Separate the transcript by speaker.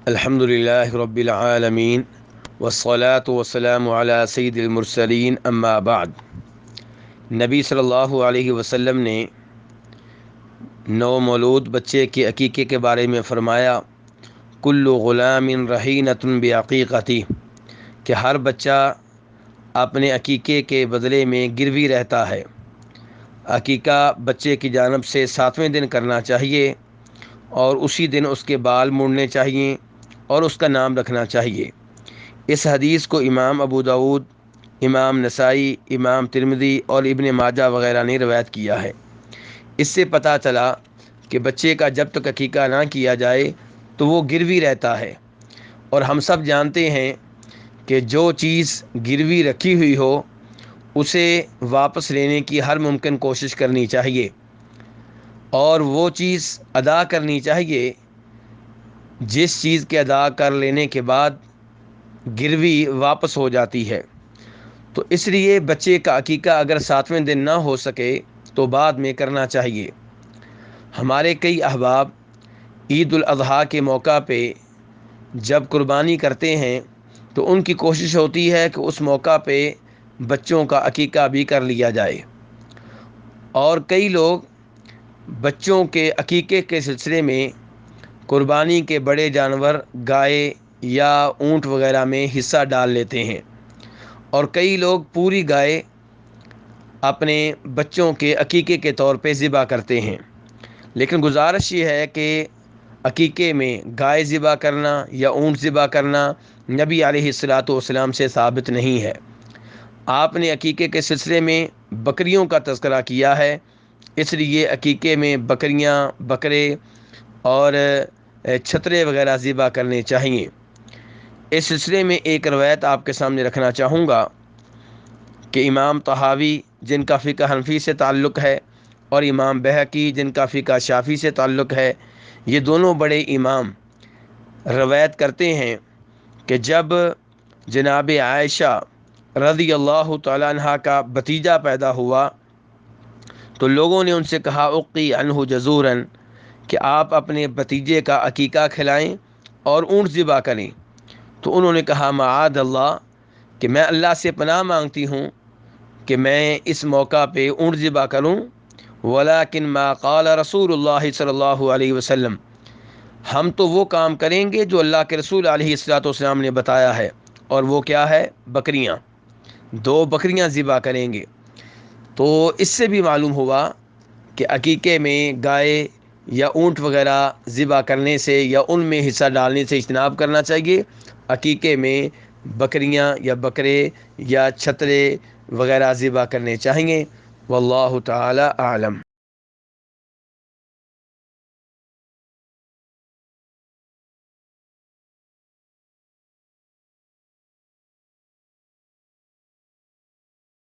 Speaker 1: الحمدللہ رب العالمین والصلاة والسلام علی سید المرسلین اما بعد۔ نبی صلی اللہ علیہ وسلم نے نو مولود بچے کے عقیقے کے بارے میں فرمایا، کل غلام رہینۃ بعقیقتہ، کہ ہر بچہ اپنے عقیقے کے بدلے میں گروی رہتا ہے۔ عقیقہ بچے کی جانب سے 7ویں دن کرنا چاہیے اور اسی دن اس کے بال مڑنے چاہیے اور اس کا نام رکھنا چاہیے۔ اس حدیث کو امام ابو داؤد، امام نسائی، امام ترمذی اور ابن ماجہ وغیرہ نے روایت کیا ہے۔ اس سے پتہ چلا کہ بچے کا جب تک عقیقہ نہ کیا جائے تو وہ گروی رہتا ہے، اور ہم سب جانتے ہیں کہ جو چیز گروی رکھی ہوئی ہو اسے واپس لینے کی ہر ممکن کوشش کرنی چاہیے، اور وہ چیز ادا کرنی چاہیے جس چیز کے ادا کر لینے کے بعد گروی واپس ہو جاتی ہے۔ تو اس لیے بچے کا عقیقہ اگر 7ویں دن نہ ہو سکے تو بعد میں کرنا چاہیے۔ ہمارے کئی احباب عید الاضحیٰ کے موقع پہ جب قربانی کرتے ہیں تو ان کی کوشش ہوتی ہے کہ اس موقع پہ بچوں کا عقیقہ بھی کر لیا جائے، اور کئی لوگ بچوں کے عقیقے کے سلسلے میں قربانی کے بڑے جانور گائے یا اونٹ وغیرہ میں حصہ ڈال لیتے ہیں، اور کئی لوگ پوری گائے اپنے بچوں کے عقیقے کے طور پہ ذبح کرتے ہیں۔ لیکن گزارش یہ ہے کہ عقیقے میں گائے ذبح کرنا یا اونٹ ذبح کرنا نبی علیہ الصلاۃ والسلام سے ثابت نہیں ہے۔ آپ نے عقیقے کے سلسلے میں بکریوں کا تذکرہ کیا ہے، اس لیے عقیقے میں بکریاں، بکرے اور چھترے وغیرہ ذبح کرنے چاہیے۔ اس سلسلے میں ایک روایت آپ کے سامنے رکھنا چاہوں گا کہ امام طحاوی جن کا فقہ حنفی سے تعلق ہے اور امام بہقی جن کا فقہ شافعی سے تعلق ہے، یہ دونوں بڑے امام روایت کرتے ہیں کہ جب جناب عائشہ رضی اللہ تعالیٰ عنہ کا بھتیجا پیدا ہوا تو لوگوں نے ان سے کہا اقی عنہ جزوراً، کہ آپ اپنے بھتیجے کا عقیقہ کھلائیں اور اونٹ ذبح کریں۔ تو انہوں نے کہا معاذ اللہ، کہ میں اللہ سے پناہ مانگتی ہوں کہ میں اس موقع پہ اونٹ ذبح کروں، ولیکن ما قال رسول اللہ صلی اللہ علیہ وسلم، ہم تو وہ کام کریں گے جو اللہ کے رسول علیہ الصلوۃ والسلام نے بتایا ہے، اور وہ کیا ہے؟ بکریاں، 2 بکریاں ذبح کریں گے۔ تو اس سے بھی معلوم ہوا کہ عقیقے میں گائے یا اونٹ وغیرہ ذبح کرنے سے یا ان میں حصہ ڈالنے سے اجتناب کرنا چاہیے۔ عقیقے میں بکریاں یا بکرے یا چھترے وغیرہ ذبح کرنے چاہیے۔ واللہ تعالی اعلم۔